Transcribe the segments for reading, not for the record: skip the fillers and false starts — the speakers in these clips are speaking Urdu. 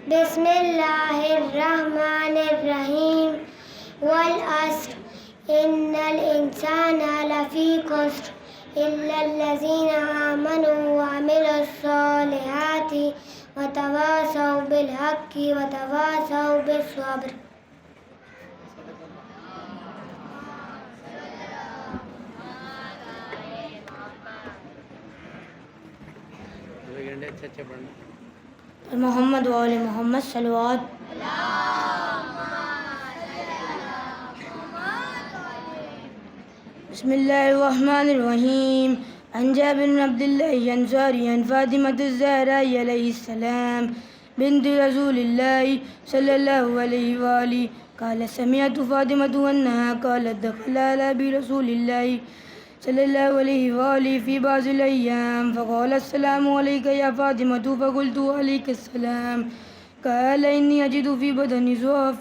بسم اللہ الرحمن الرحیم والعصر ان الانسان لفی خسر الا الذین آمنوا وعملوا الصالحات وتواصوا بالحق وتواصوا بالصبر. محمد وآل محمد صلوات. بسم اللہ الرحمن الرحیم. عن جابر بن عبد الله الأنصاري عن فاطمة الزهراء علیہ السلام بنت رسول الله صلى الله عليه وآله قال سمعت فاطمة أنها قالت دخل على أبي رسول الله صلى الله عليه وآله في بعض الأيام فقال السلام عليك يا فاطمة فقلت عليك السلام قال إني أجد في بدني ضعف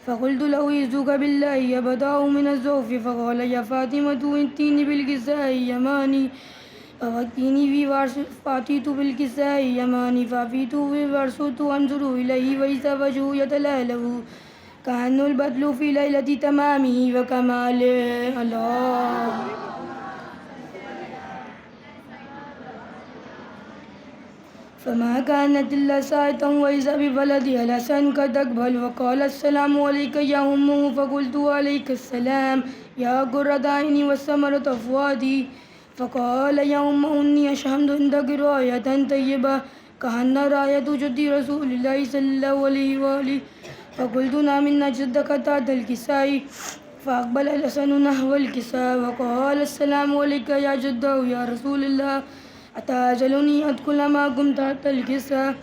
فقلت له يعوذك بالله يبدأ من الضعف فقال يا فاطمة ائتيني بالكساء يماني فوقتني في ورس فأتيت بالكساء يماني فأفيت ورسلت أنظر إليه وإذا وجهه يتلألأ كأنه البدل في ليلة تمامه وكماله. الله. فما كانت إلا ساعة وإذا بولدها الحسن قد أقبل وقال السلام عليك يا أمه فقلت عليك السلام يا قرة عيني والثمرة فؤادي فقال يا أمه إني أشهد عندك راية طيبة كأن راية جد رسول الله صلى الله عليه وآله فقلت نعم إن جدك تحت الكساء فأقبل الحسن نحو الكساء وقال السلام عليك يا جده يا رسول الله أتعجلني أدخل معكم تحت الكساء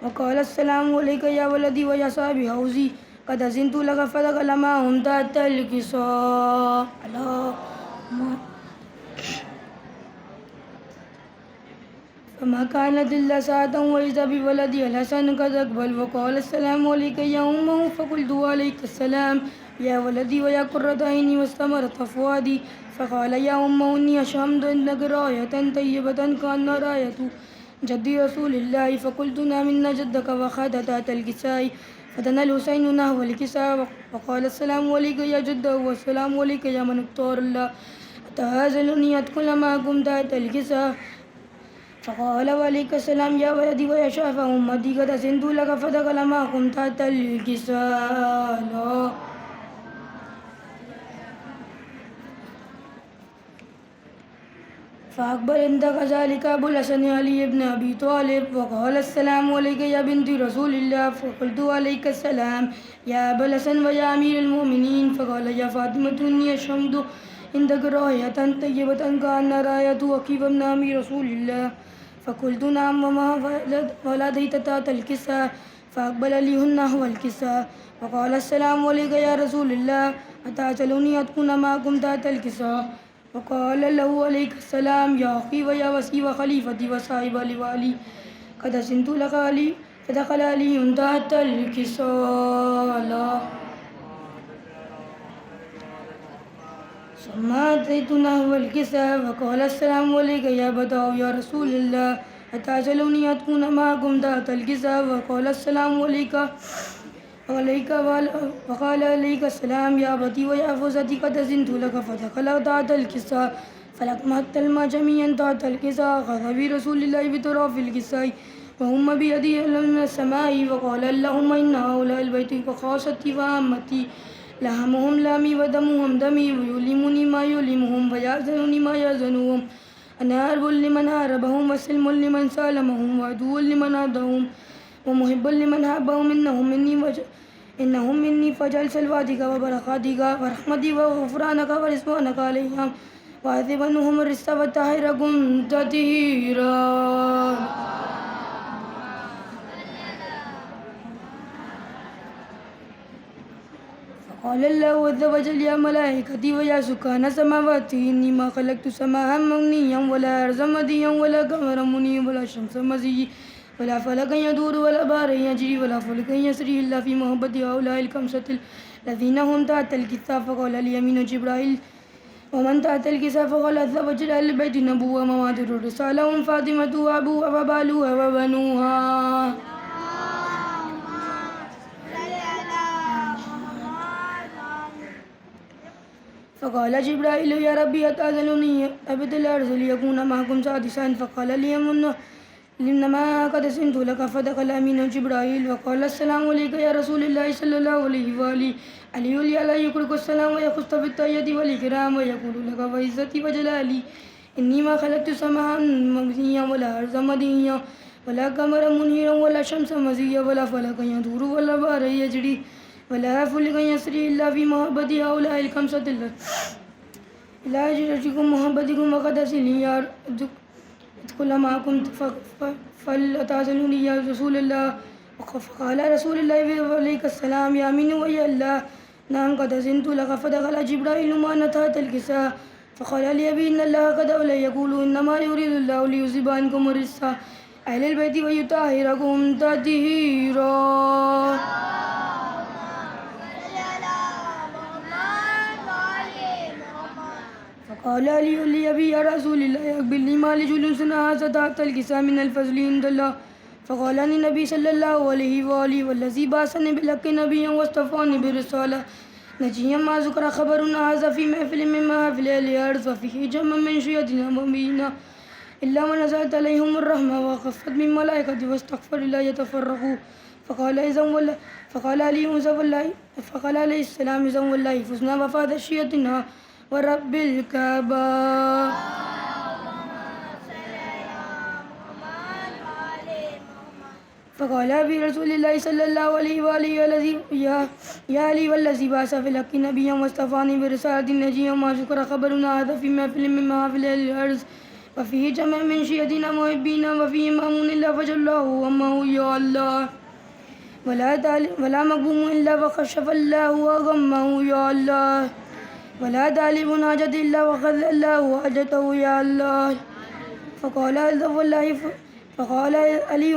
وقال السلام عليك يا ولدي ويا صاحبي حوزي قد أذنت لك فدخل معهم تحت الكساء. اللهم. فما كانت إلا ساعة وإذا بولدي الحسن قد أقبل وقال السلام عليك يا أمه فقلت عليك السلام يا ولدي ويا قرة عيني واستمرت فؤادي فقال يا أمه إني أشهد عندك راية طيبة كأن راية جد رسول الله فقلت نعم إن جدك وخاد تحت الكساء فدنا الحسين نحو الكساء وقال السلام عليك يا جده والسلام عليك يا من اختار الله أتعجلني أدخل معكم تحت الكساء فقال وعليك السلام يا ولدي ويا شرف أمتي قد أذنت لك فدخل معكم تحت الكساء. فأقبل عندك ذلك أبو الحسن علي بن أبي طالب وقال السلام عليك يا بنت رسول الله فقلت عليك السلام يا أبا الحسن ويا أمير المؤمنين فقال يا فاطمة إني أشهد عندك راية طيبة كأن راية وكيف بن أمير رسول الله فقلت نعم وما ولديت تحت الكساء فأقبل لي نحو الكساء وقال السلام عليك يا رسول الله أتعجلني أدخل معكم تحت الكساء وقال له عليك السلام يا أخي ويا وسي وخليفتي وصاحب لوالي قد أذنت لك علي فدخل علي تحت الكساء. ثم أتيت نحو الكساء وقال السلام عليك يا بدر يا رسول الله أتعجلني أدخل معكم تحت الكساء وقال السلام عليك وقال عليك السلام يا أبتي ويا فوزتي قد أذنت لك فدخل تحت الكساء فلقمت الماء جميعا تحت الكساء أخذ برسول الله بطرف الكساء وهم بيده من السماء وقال اللهم إن هؤلاء البيت وخاصتي وعامتي لحمهم لحمي ودمهم دمي ويؤلمني ما يؤلمهم ويحزنني ما يحزنهم أنا حرب لمن حاربهم وسلم لمن سالمهم وعدو لمن عادهم ومحب لمن حبهم إنهم مني فجعل سلواتك وبركاتك ورحمتي وغفرانك ورضوانك عليهم وأذهب عنهم الرجس وطهرهم تطهيرا. قال الله عز وجل يا ملائكتي ويا سكان سماواتي إني ما خلقت سماء مغنيا ولا أرضا مديا ولا قمرا منيا ولا شمس مزيا ولا فلكا يدور ولا بحر يجري ولا فلكا يسري إلا في محبة هؤلاء الخمسة الذين هم تحت الكساء فقال اليمين جبرائيل ومن تحت الكساء فقال عز وجل أهل البيت النبوة ممادر الرسالة هم فاطمة وأبوها وبالوها وبنوها. فقال جبرائيل يا ربي أتأذنني أبت الأرض ليكون معكم سادسا فقال لي إنما قد سنت لك فدخل أمين جبرائيل وقال السلام عليك يا رسول الله صلى الله عليه وآله علي لا يقرك السلام ويخص بالتحية والإكرام ويقول لك وعزتي وجلالي إني ما خلقت سماء مبنيا ولا أرضا مدنيا ولا قمرا منيرا ولا شمسا مزيا ولا فلكا يدور ولا بحر يجري ولا فلكا يسري إلا في محبة هؤلاء الخمسة إلى أجركم محبتكم وقد أسلي ادخل معكم فلتأذنوني يا رسول الله. فقال رسول الله عليك السلام يا أمين ويا الله نعم قد أذنت لك. فدخل جبرائيل ما تحت الكساء فقال لي أبي إن الله قد أولى يقول إنما يريد الله ليذهب عنكم الرجس أهل البيت ويطهركم تطهيرا. فقال لي لأبي يا رسول الله أقبلني ما لجلوسنا هذا تحت الكساء من الفضل عند الله. فقال لي النبي صلى الله عليه وآله والذي بعثني بالحق نبيا واصطفاني برسالة نجيا ما ذكر خبرنا هذا في محفل من محافل الأرض وفيه جمع من شيعتنا ومبينا إلا من نزلت عليهم الرحمة وخفت من ملائكة واستغفر الله يتفرقوا. فقال عليه السلام إذن والله فزنا وفاد شيعتنا ورب الكعبة. فقال أبي رسول الله صلى الله عليه وآله يا علي والذي بعث في الحق نبيا واصطفاني برسالة نجيا ما ذكر خبرنا هذا في محفل من محافل الأرض وفيه جمع من شيعتنا محبين وفيه مأمون إلا فجله وأمه يا الله ولا مغبوم إلا وخشف الله وغمه يا الله ولا طالب حاجة إلا وخذ الله حاجته يا الله. فقال علي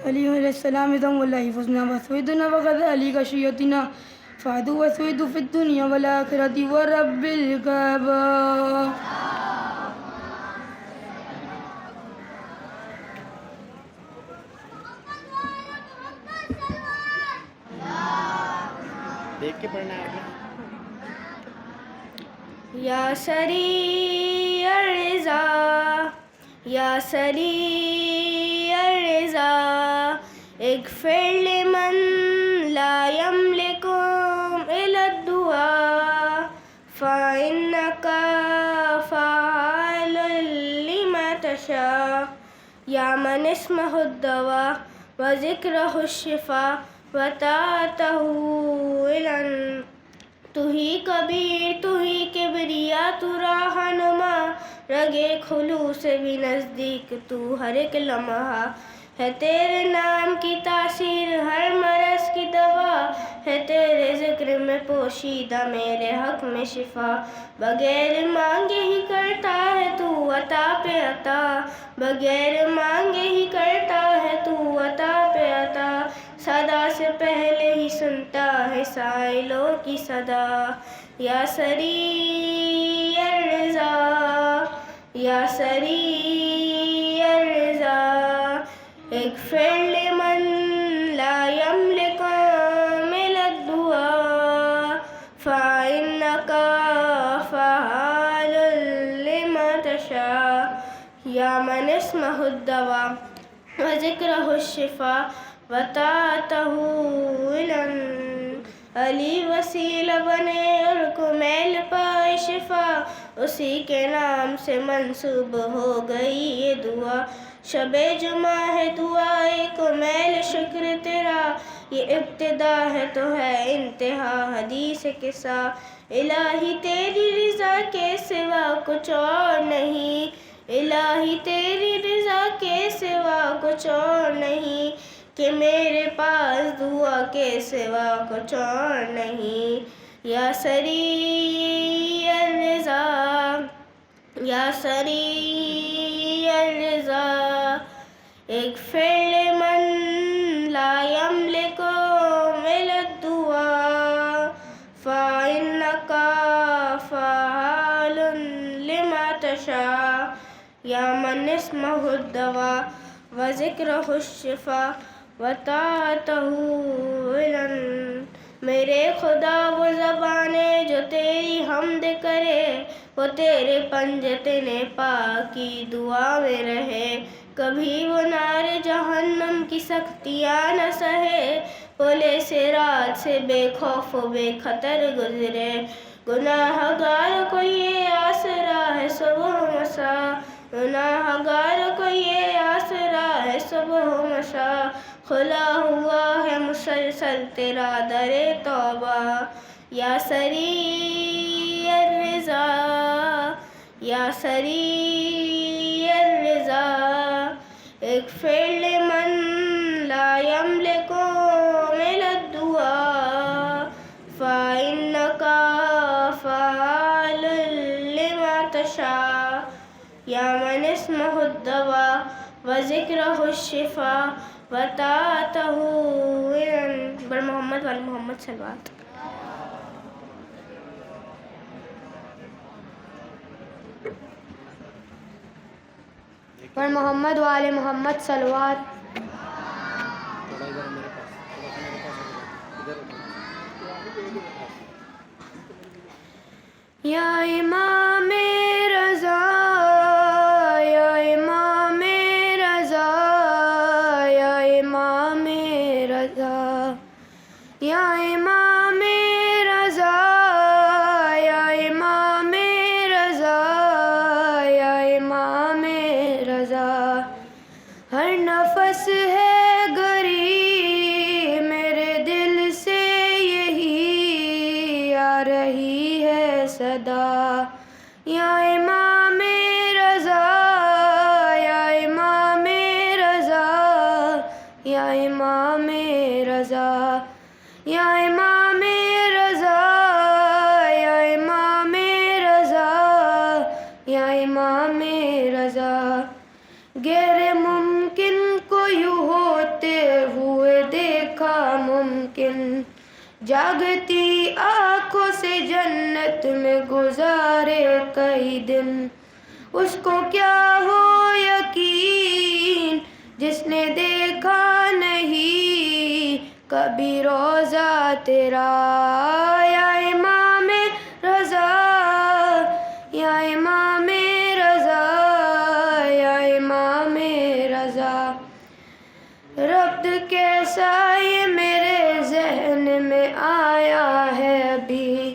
عليه السلام إذن والله فزنا وثويدنا وكذلك شيعتنا فعدوا وثويد في الدنيا والآخرة ورب الكعبة. دیکھ کے پڑھنا ہے. یا سری الرضا یا سری الرضا اغفر لمن لا يملك إلا الدعاء فإنك فعال لما تشاء یا من اسمه الدواء وذكره الشفاء وطاعته إلى تو ہی کبیر تو ہی کبریا تو راہنما رگے خلوص بھی نزدیک تو ہر ایک لمحہ ہے تیرے نام کی تاثیر ہر مرض کی دوا ہے تیرے ذکر میں پوشیدہ میرے حق میں شفا بغیر مانگے ہی کرتا ہے تو عطا پہ عطا بغیر مانگے ہی کرتا ہے تو عطا پہ عطا صدا سے پہلے ہی سنتا ہے سائلوں کی صدا یا سری الرضا یا سری الرضا اغفر لمن لا يملك من الدعاء فإنك فعال لما تشاء یا من اسمه الدواء وذكره الشفاء وطاعته إلى علی وسیلہ بنے اور کمیل پائے شفا اسی کے نام سے منسوب ہو گئی یہ دعا شب جمعہ ہے دعائے کمیل شکر تیرا یہ ابتدا ہے تو ہے انتہا حدیث کے ساتھ الہی تیری رضا کے سوا کچھ اور نہیں الہی تیری رضا کے سوا کچھ اور نہیں کہ میرے پاس دعا کے سوا کچھ اور نہیں یا سری الرضا یا سری الرضا اغفر لمن لا يملك من الدعاء فإنك فعال لما تشاء یا من اسمه الدواء وذكره الشفاء وطاعته إلى میرے خدا وہ زبانیں جو تیری حمد کرے، وہ تیرے پنجتنے پاک کی دعا میں رہے، کبھی وہ نار جہنم کی سختیاں نہ سہے، پلے صراط سے بے خوف و بے خطر گزرے۔ گناہ گار کو یہ آسرا ہے صبح و مساء، گناہ گار کو یہ آسرا ہے صبح و مساء، کھلا ہوا ہے مسلسل تیرا در توبہ۔ یا سری الرضا، یا سری الرضا، اغفر لمن لا يملك من الدعاء، فإنك فعال لما تشاء، یا من اسمه الدواء وذکرہ الشفاء وطاعتہ بر محمد وعلی محمد صلوات۔ پر محمد وعلی محمد صلوات۔ یا امام رضا، یا امام رضا، یا امام رضا، یا امام رضا، یا امام رضا، یا امام رضا، ہر نفس ہے گری میرے دل سے یہی آ رہی ہے صدا، یا امام رضا، یا امام رضا، یا امام رضا، یا امام رضا، یا امام رضا، یا امام رضا، غیر ممکن کو یوں ہوتے ہوئے دیکھا ممکن، جاگتی آنکھوں سے جنت میں گزارے کئی دن، اس کو کیا ہو یقین جس نے دیکھا نہیں کبھی روزہ تیرا، یا امام رضا، یا امام رضا، یا امام رضا، ربط کیسا یہ میرے ذہن میں آیا ہے ابھی،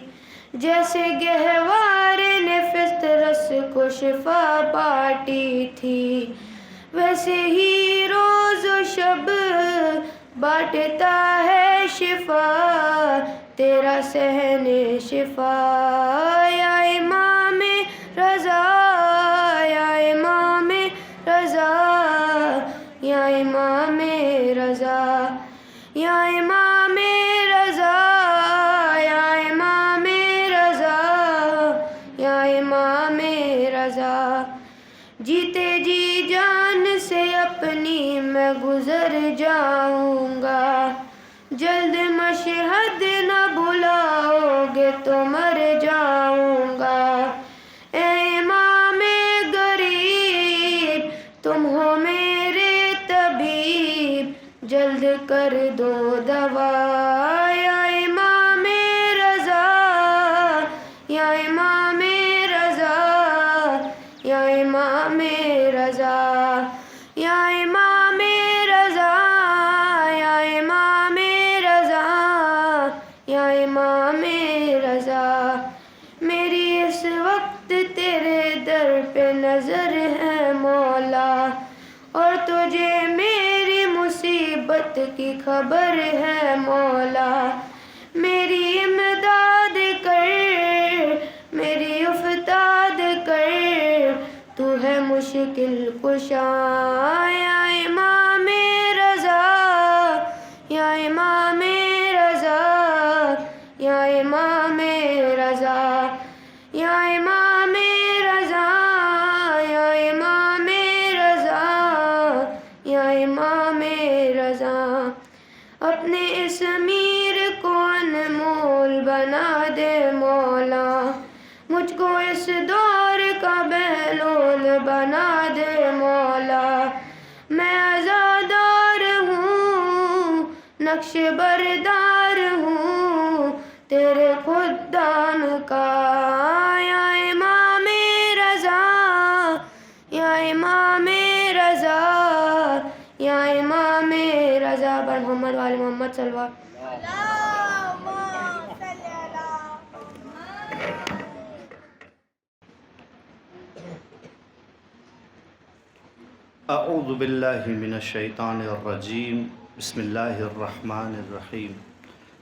جیسے گہوارے نے فطرت کو شفا بانٹی تھی، ویسے ہی روز و شب بانٹتا ہے شفا تیرا صحن شفا، یا امام رضا، یا امام رضا، یا امام رضا، یا امام رضا، یا امام رضا، یا امام رضا، جیتے جی جان سے اپنی میں گزر جاؤں گا، جلد مشہد نہ بلاؤ گے تو مر جاؤں گا، اے امام غریب تم ہو میرے طبیب، جلد کر دو دوا، یا امام رضا، یا امام رضا، یا امام رضا، یا امام رضا، یا امام رضا، یا امام رضا، میری اس وقت تیرے در پہ نظر ہے مولا، اور تجھے میری مصیبت کی خبر ہے مولا، میری امداد کر، میری افتاد کر، تو ہے مشکل کشا، یا امام رضا، یا امام رضا، یا امام رضا، یا امام رضا، یا امام رضا، یا امام رضا، اپنے اس امیر کو انمول بنا دے مولا، مجھ کو اس دور کا بہلول بنا دے مولا، میں عزادار ہوں نقش بردار ہوں، تیرے خدام کا، یا امام رضا، یا امام رضا، یا امام رضا، بر محمد وآل محمد صلی اللہ علیہ اعوذ باللہ من الشیطان الرجیم، بسم اللہ الرحمن الرحیم،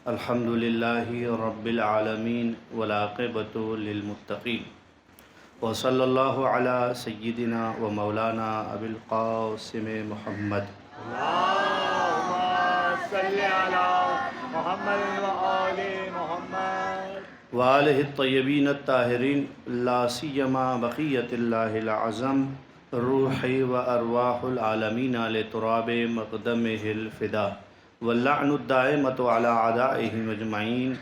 الحمد للہ رب العالمین والعاقبۃ للمتقین، وصلی اللہ علی سیدنا و مولانا ابی القاسم محمد اللہم صلی علی محمد و آل محمد وآلہ الطیبین الطاہرین، لا سیما بقیت اللہ العظم، روحی و ارواح العالمین لتراب مقدمہ الفدا، واللعن الدائمۃ علی اعدائہم اجمعین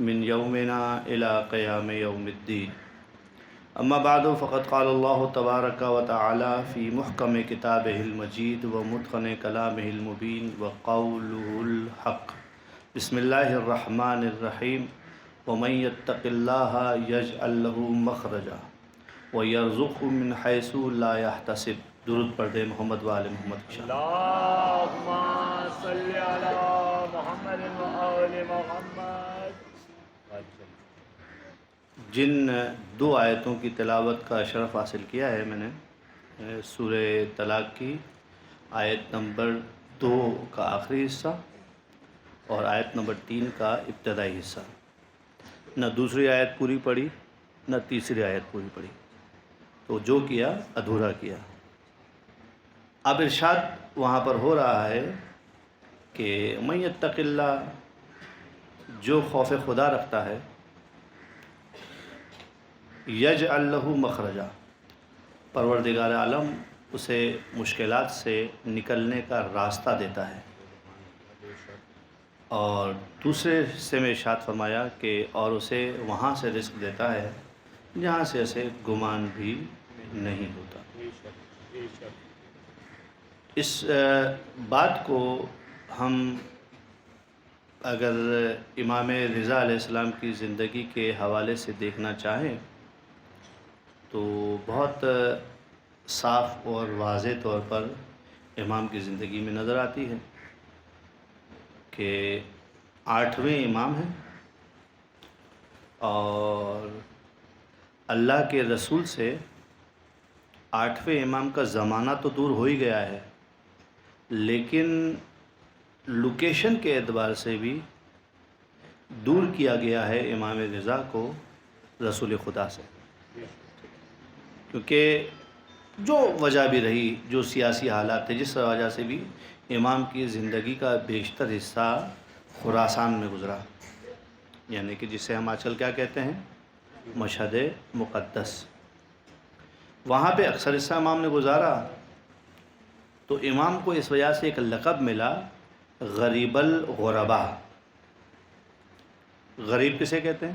من یومنا الی قیام یوم الدین۔ اما بعد فقد قال اللہ تبارک و تعالی فی محکم کتابہ المجید و متقن کلامہ المبین و قولہ الحق۔ بسم اللہ الرحمن الرحیم، ومن یتق اللہ یجعل لہ مخرجا وَيَرْزُقْهُ مِنْ حَيْثُ لَا يَحْتَسِبُ۔ درود پڑھ دے محمد و آل محمد کی شان۔ اللہم صلی علی محمد و آل محمد۔ جن دو آیتوں کی تلاوت کا شرف حاصل کیا ہے میں نے، سورہ طلاق کی آیت نمبر 2 کا آخری حصہ اور آیت نمبر 3 کا ابتدائی حصہ، نہ دوسری آیت پوری پڑھی نہ تیسری آیت پوری پڑھی، تو جو کیا ادھورا کیا۔ اب ارشاد وہاں پر ہو رہا ہے کہ من یتق اللہ، جو خوف خدا رکھتا ہے، یجعل لہ مخرجا، پروردگار عالم اسے مشکلات سے نکلنے کا راستہ دیتا ہے۔ اور دوسرے حصے میں ارشاد فرمایا کہ اور اسے وہاں سے رزق دیتا ہے جہاں سے اسے گمان بھی نہیں ہوتا۔ اس بات کو ہم اگر امام رضا علیہ السلام کی زندگی کے حوالے سے دیکھنا چاہیں تو بہت صاف اور واضح طور پر امام کی زندگی میں نظر آتی ہے کہ 8ویں امام ہیں اور اللہ کے رسول سے 8ویں امام کا زمانہ تو دور ہو ہی گیا ہے، لیکن لوکیشن کے اعتبار سے بھی دور کیا گیا ہے امام رضا کو رسول خدا سے، کیونکہ جو وجہ بھی رہی، جو سیاسی حالات تھے، جس وجہ سے بھی امام کی زندگی کا بیشتر حصہ خراسان میں گزرا، یعنی کہ جسے ہم آج کل کیا کہتے ہیں، مشہد مقدس، وہاں پہ اکثر حصہ امام نے گزارا۔ تو امام کو اس وجہ سے ایک لقب ملا غریب الغربا۔ غریب کسے کہتے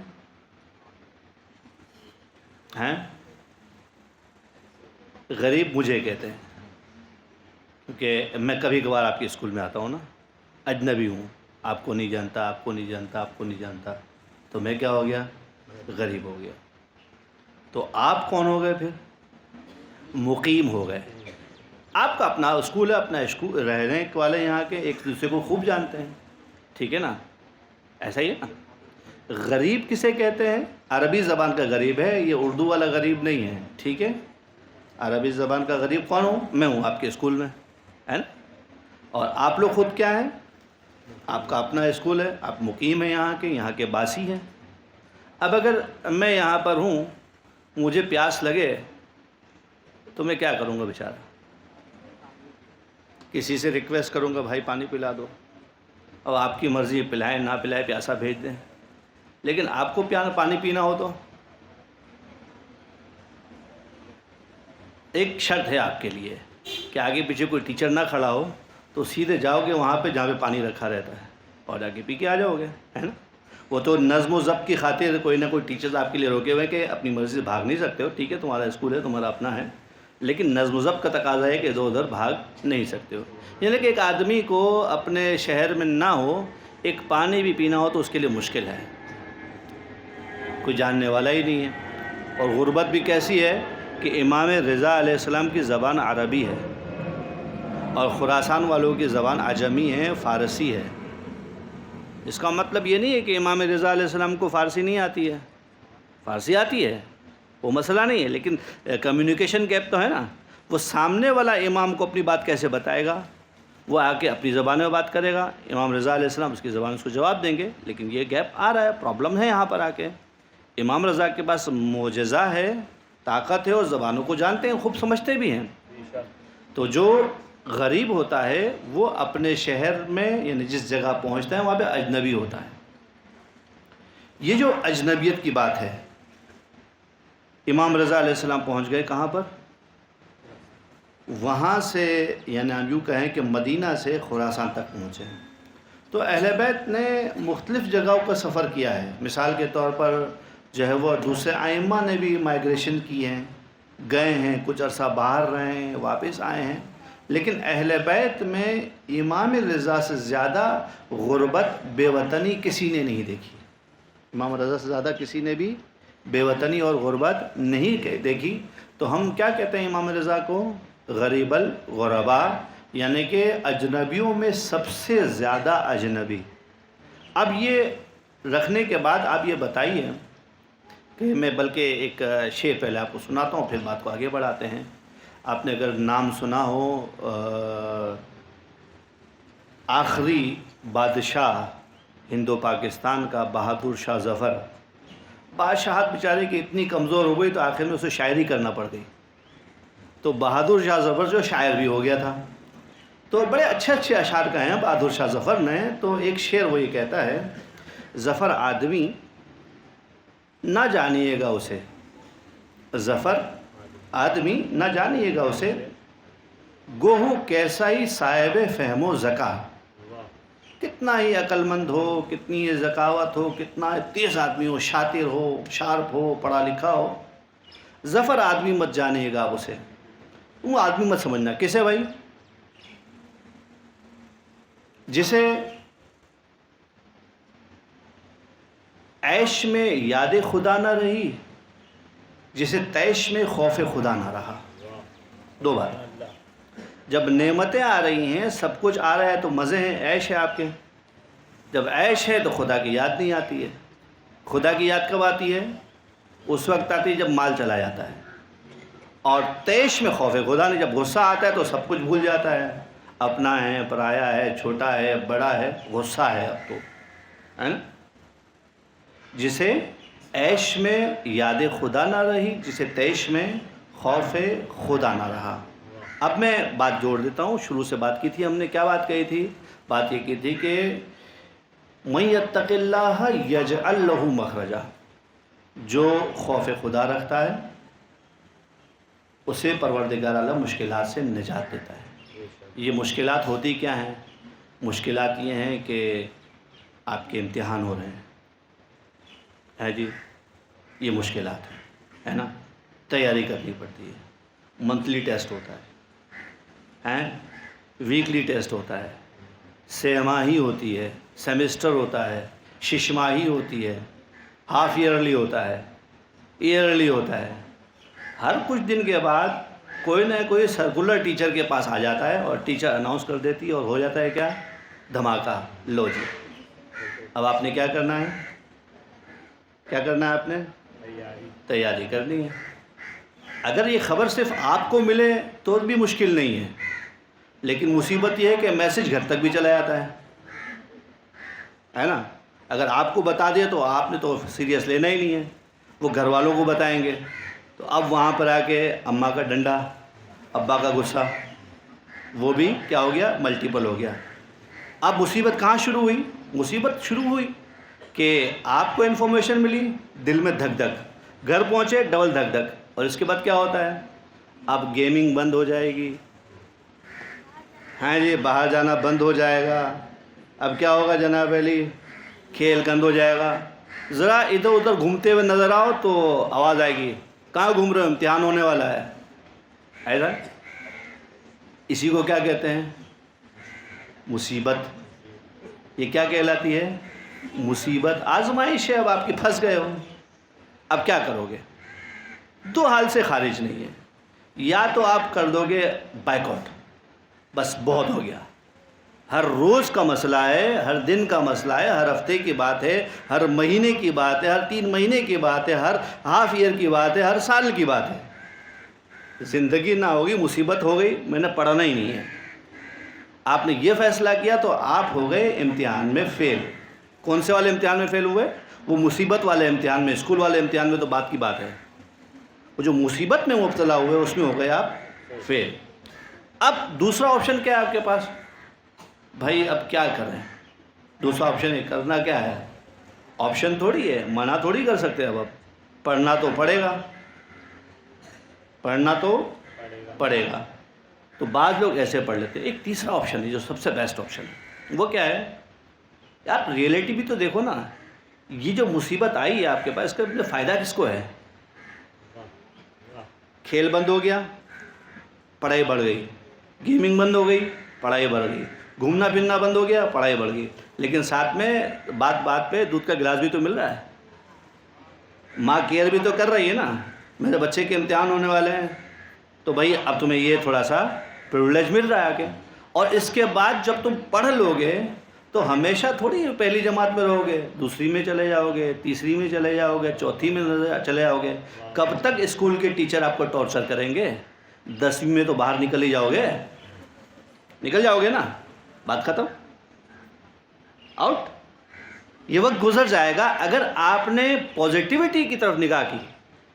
ہیں؟ غریب مجھے کہتے ہیں، کیونکہ میں کبھی کبھار آپ کے اسکول میں آتا ہوں نا، اجنبی ہوں، آپ کو نہیں جانتا، آپ کو نہیں جانتا، آپ کو نہیں جانتا، تو میں کیا ہو گیا؟ غریب ہو گیا۔ تو آپ کون ہو گئے؟ پھر مقیم ہو گئے۔ آپ کا اپنا اسکول ہے، اپنا اسکول، رہنے والے یہاں کے ایک دوسرے کو خوب جانتے ہیں، ٹھیک ہے نا؟ ایسا ہی ہے نا؟ غریب کسے کہتے ہیں؟ عربی زبان کا غریب ہے، یہ اردو والا غریب نہیں ہے، ٹھیک ہے؟ عربی زبان کا غریب کون ہوں؟ میں ہوں آپ کے اسکول میں، ہے نا؟ اور آپ لوگ خود کیا ہیں؟ آپ کا اپنا اسکول ہے، آپ مقیم ہیں یہاں کے باسی ہیں۔ اب اگر میں یہاں پر ہوں، مجھے پیاس لگے تو میں کیا کروں گا بیچارہ؟ کسی سے ریکویسٹ کروں گا بھائی پانی پلا دو، اور آپ کی مرضی پلائیں نہ پلائیں، پیاسا بھیج دیں۔ لیکن آپ کو پانی پینا ہو تو ایک شرط ہے آپ کے لیے کہ آگے پیچھے کوئی ٹیچر نہ کھڑا ہو، تو سیدھے جاؤ گے وہاں پہ جہاں پہ پانی رکھا رہتا ہے اور جا کے پی کے آ جاؤ گے، ہے نا؟ وہ تو نظم و ضبط کی خاطر کوئی نہ کوئی ٹیچرز آپ کے لیے روکے ہوئے کہ اپنی مرضی سے بھاگ نہیں سکتے ہو، ٹھیک ہے تمہارا اسکول ہے، تمہارا اپنا ہے، لیکن نظم و ضبط کا تقاضا ہے کہ ادھر ادھر بھاگ نہیں سکتے ہو۔ یعنی کہ ایک آدمی کو اپنے شہر میں نہ ہو، ایک پانی بھی پینا ہو تو اس کے لیے مشکل ہے، کوئی جاننے والا ہی نہیں ہے۔ اور غربت بھی کیسی ہے کہ امام رضا علیہ السلام کی زبان عربی ہے اور خراسان والوں کی زبان عجمی ہے، فارسی ہے۔ اس کا مطلب یہ نہیں ہے کہ امام رضا علیہ السلام کو فارسی نہیں آتی ہے، فارسی آتی ہے، وہ مسئلہ نہیں ہے، لیکن کمیونیکیشن گیپ تو ہے نا۔ وہ سامنے والا امام کو اپنی بات کیسے بتائے گا؟ وہ آ کے اپنی زبان میں بات کرے گا، امام رضا علیہ السلام اس کی زبان اس کو جواب دیں گے، لیکن یہ گیپ آ رہا ہے، پرابلم ہے یہاں پر آ کے۔ امام رضا کے پاس معجزہ ہے، طاقت ہے اور زبانوں کو جانتے ہیں، خوب سمجھتے بھی ہیں۔ تو جو غریب ہوتا ہے وہ اپنے شہر میں یعنی جس جگہ پہنچتا ہے وہاں پہ اجنبی ہوتا ہے۔ یہ جو اجنبیت کی بات ہے، امام رضا علیہ السلام پہنچ گئے کہاں پر؟ وہاں سے یعنی ہم یوں کہیں کہ مدینہ سے خراسان تک پہنچے ہیں۔ تو اہل بیت نے مختلف جگہوں کا سفر کیا ہے۔ مثال کے طور پر جو ہے وہ دوسرے ائمہ نے بھی مائیگریشن کی ہیں، گئے ہیں، کچھ عرصہ باہر رہے ہیں، واپس آئے ہیں، لیکن اہل بیت میں امام رضا سے زیادہ غربت، بے وطنی کسی نے نہیں دیکھی۔ امام رضا سے زیادہ کسی نے بھی بے وطنی اور غربت نہیں دیکھی۔ تو ہم کیا کہتے ہیں امام رضا کو؟ غریب الغرباء، یعنی کہ اجنبیوں میں سب سے زیادہ اجنبی۔ اب یہ رکھنے کے بعد آپ یہ بتائیے کہ میں بلکہ ایک شعر پہلے آپ کو سناتا ہوں، پھر بات کو آگے بڑھاتے ہیں۔ آپ نے اگر نام سنا ہو آخری بادشاہ ہندو پاکستان کا بہادر شاہ ظفر، بادشاہت بیچارے کی اتنی کمزور ہو گئی تو آخر میں اسے شاعری کرنا پڑ گئی، تو بہادر شاہ ظفر جو شاعر بھی ہو گیا تھا۔ تو بڑے اچھے اچھے اشعار کہے ہیں بہادر شاہ ظفر نے۔ تو ایک شعر وہ یہ کہتا ہے، ظفر آدمی نہ جانیے گا اسے، ظفر آدمی نہ جانیے گا اسے، گوہو کیسا ہی صاحب فہم و ذکا، کتنا ہی عقل مند ہو، کتنی ہی ذکاوت ہو، کتنا تیز آدمی ہو، شاطر ہو، شارپ ہو، پڑھا لکھا ہو، ظفر آدمی مت جانیے گا اسے، وہ آدمی مت سمجھنا۔ کسے بھائی؟ جسے عیش میں یاد خدا نہ رہی، جسے تیش میں خوف خدا نہ رہا۔ دو بات، جب نعمتیں آ رہی ہیں، سب کچھ آ رہا ہے تو مزے ہیں، عیش ہے آپ کے۔ جب عیش ہے تو خدا کی یاد نہیں آتی ہے۔ خدا کی یاد کب آتی ہے؟ اس وقت آتی ہے جب مال چلا جاتا ہے، اور تیش میں خوف خدا نہیں، جب غصہ آتا ہے تو سب کچھ بھول جاتا ہے، اپنا ہے، پرایا ہے، چھوٹا ہے، بڑا ہے، غصہ ہے اب تو، ہے نا؟ جسے عیش میں یاد خدا نہ رہی، جسے تیش میں خوف خدا نہ رہا۔ اب میں بات جوڑ دیتا ہوں، شروع سے بات کی تھی ہم نے، کیا بات کہی تھی؟ بات یہ کی تھی کہ مَن یتق اللہ یجعل لہ مخرجا، جو خوف خدا رکھتا ہے اسے پروردگار اللہ مشکلات سے نجات دیتا ہے۔ یہ مشکلات ہوتی کیا ہیں؟ مشکلات یہ ہیں کہ آپ کے امتحان ہو رہے ہیں، ہے جی، یہ مشکلات ہیں، ہے نا؟ تیاری کرنی پڑتی ہے، منتھلی ٹیسٹ ہوتا ہے، ویکلی ٹیسٹ ہوتا ہے، سہ ماہی ہوتی ہے، سیمسٹر ہوتا ہے، شش ماہی ہوتی ہے، ہاف ایئرلی ہوتا ہے، ایئرلی ہوتا ہے۔ ہر کچھ دن کے بعد کوئی نہ کوئی سرکولر ٹیچر کے پاس آ جاتا ہے اور ٹیچر اناؤنس کر دیتی ہے اور ہو جاتا ہے کیا؟ دھماکہ، لو جی اب آپ نے کیا کرنا ہے؟ کیا کرنا ہے آپ نے؟ تیاری کرنی ہے۔ اگر یہ خبر صرف آپ کو ملے تو بھی مشکل نہیں ہے، لیکن مصیبت یہ ہے کہ میسج گھر تک بھی چلا جاتا ہے نا؟ اگر آپ کو بتا دے تو آپ نے تو سیریس لینا ہی نہیں ہے، وہ گھر والوں کو بتائیں گے، تو اب وہاں پر آ کے اماں کا ڈنڈا، ابا کا غصہ، وہ بھی کیا ہو گیا؟ ملٹیپل ہو گیا۔ اب مصیبت کہاں شروع ہوئی؟ مصیبت شروع ہوئی کہ آپ کو انفارمیشن ملی، دل میں دھک دھک، گھر پہنچے ڈبل دھک دھک، اور اس کے بعد کیا ہوتا ہے؟ اب گیمنگ بند ہو جائے گی، ہاں جی، باہر جانا بند ہو جائے گا، اب کیا ہوگا جناب علی؟ کھیل بند ہو جائے گا۔ ذرا ادھر ادھر گھومتے ہوئے نظر آؤ تو آواز آئے گی، کہاں گھوم رہے ہو؟ امتحان ہونے والا ہے، ایسا؟ اسی کو کیا کہتے ہیں؟ مصیبت۔ یہ کیا کہلاتی ہے؟ مصیبت، آزمائش ہے، اب آپ کی پھنس گئے ہو، اب کیا کرو گے؟ دو حال سے خارج نہیں ہے، یا تو آپ کر دو گے بائیکاٹ، بس بہت ہو گیا، ہر روز کا مسئلہ ہے، ہر دن کا مسئلہ ہے، ہر ہفتے کی بات ہے، ہر مہینے کی بات ہے، ہر 3 مہینے کی بات ہے، ہر ہاف ایئر کی بات ہے، ہر سال کی بات ہے، زندگی نہ ہوگی، مصیبت ہو گئی، میں نے پڑھنا ہی نہیں ہے، آپ نے یہ فیصلہ کیا تو آپ ہو گئے امتحان میں فیل۔ کون سے والے امتحان میں فیل ہوئے؟ وہ مصیبت والے امتحان میں، اسکول والے امتحان میں تو بات کی بات ہے، وہ جو مصیبت میں مبتلا ہوئے اس میں ہو گئے آپ فیل۔ اب دوسرا آپشن کیا ہے آپ کے پاس؟ بھائی اب کیا کریں؟ دوسرا آپشن کرنا کیا ہے؟ آپشن تھوڑی ہے، منع تھوڑی کر سکتے اب پڑھنا تو پڑے گا، پڑھنا تو پڑے گا۔ تو بعض لوگ ایسے پڑھ لیتے ہیں۔ ایک تیسرا آپشن ہے جو سب سے بیسٹ آپشن ہے، وہ کیا ہے؟ آپ ریئلٹی بھی تو دیکھو نا، یہ جو مصیبت آئی ہے آپ کے پاس، اس کا فائدہ کس کو ہے؟ کھیل بند ہو گیا، پڑھائی بڑھ گئی، گیمنگ بند ہو گئی، پڑھائی بڑھ گئی، گھومنا پھرنا بند ہو گیا، پڑھائی بڑھ گئی، لیکن ساتھ میں بات پہ دودھ کا گلاس بھی تو مل رہا ہے، ماں کیئر بھی تو کر رہی ہے نا، میرے بچے کے امتحان ہونے والے ہیں تو بھائی اب تمہیں یہ تھوڑا سا پریولیج مل رہا ہے آگے، اور اس کے بعد جب تم پڑھ لو گے تو ہمیشہ تھوڑی پہلی جماعت میں رہو گے، دوسری میں چلے جاؤ گے، تیسری میں چلے جاؤ گے، چوتھی میں چلے جاؤ گے۔ کب تک اسکول کے ٹیچر آپ کو ٹارچر کریں گے؟ 10ویں میں تو باہر نکل ہی جاؤ گے، نکل جاؤ گے نا، بات ختم، آؤٹ۔ یہ وقت گزر جائے گا اگر آپ نے پازیٹیوٹی کی طرف نگاہ کی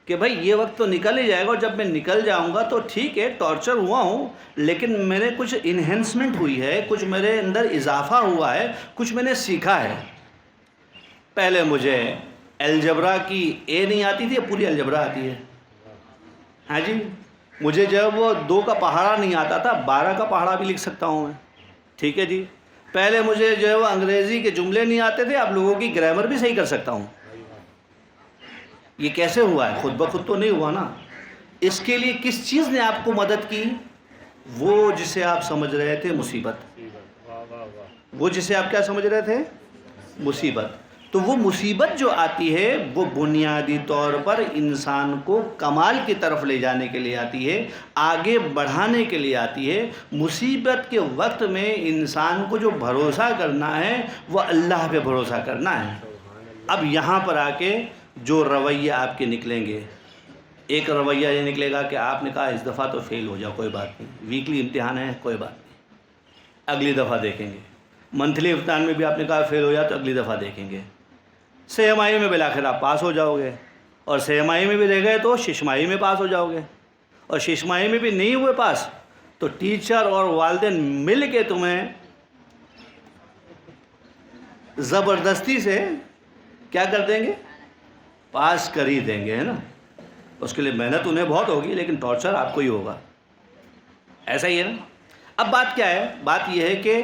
کہ بھائی یہ وقت تو نکل ہی جائے گا، اور جب میں نکل جاؤں گا تو ٹھیک ہے ٹارچر ہوا ہوں لیکن میرے کچھ انہینسمنٹ ہوئی ہے، کچھ میرے اندر اضافہ ہوا ہے، کچھ میں نے سیکھا ہے۔ پہلے مجھے الجبرا کی اے نہیں آتی تھی، پوری الجبرا آتی ہے، ہاں جی، مجھے جب وہ 2 کا پہاڑا نہیں آتا تھا، 12 کا پہاڑا بھی لکھ سکتا ہوں میں، ٹھیک ہے جی۔ پہلے مجھے جو ہے وہ انگریزی کے جملے نہیں آتے تھے، اب لوگوں کی گرامر بھی صحیح کر سکتا ہوں۔ یہ کیسے ہوا ہے؟ خود بخود تو نہیں ہوا نا۔ اس کے لیے کس چیز نے آپ کو مدد کی؟ وہ جسے آپ سمجھ رہے تھے مصیبت، وہ جسے آپ کیا سمجھ رہے تھے؟ مصیبت۔ تو وہ مصیبت جو آتی ہے وہ بنیادی طور پر انسان کو کمال کی طرف لے جانے کے لیے آتی ہے، آگے بڑھانے کے لیے آتی ہے۔ مصیبت کے وقت میں انسان کو جو بھروسہ کرنا ہے وہ اللہ پہ بھروسہ کرنا ہے۔ اب یہاں پر آ کے جو رویہ آپ کے نکلیں گے، ایک رویہ یہ نکلے گا کہ آپ نے کہا اس دفعہ تو فیل ہو جاؤ، کوئی بات نہیں، ویکلی امتحان ہے، کوئی بات نہیں، اگلی دفعہ دیکھیں گے۔ منتھلی امتحان میں بھی آپ نے کہا فیل ہو جائے تو اگلی دفعہ دیکھیں گے۔ سہ-ماہی میں بالآخر آپ پاس ہو جاؤ گے، اور سہ-ماہی میں بھی رہ گئے تو 6 میں پاس ہو جاؤ گے، اور 6 میں بھی نہیں ہوئے پاس تو ٹیچر اور والدین مل کے تمہیں زبردستی سے کیا کر دیں گے؟ پاس کر ہی دیں گے، ہے نا۔ اس کے لیے محنت انہیں بہت ہوگی لیکن ٹارچر آپ کو ہی ہوگا، ایسا ہی ہے نا۔ اب بات کیا ہے؟ بات یہ ہے کہ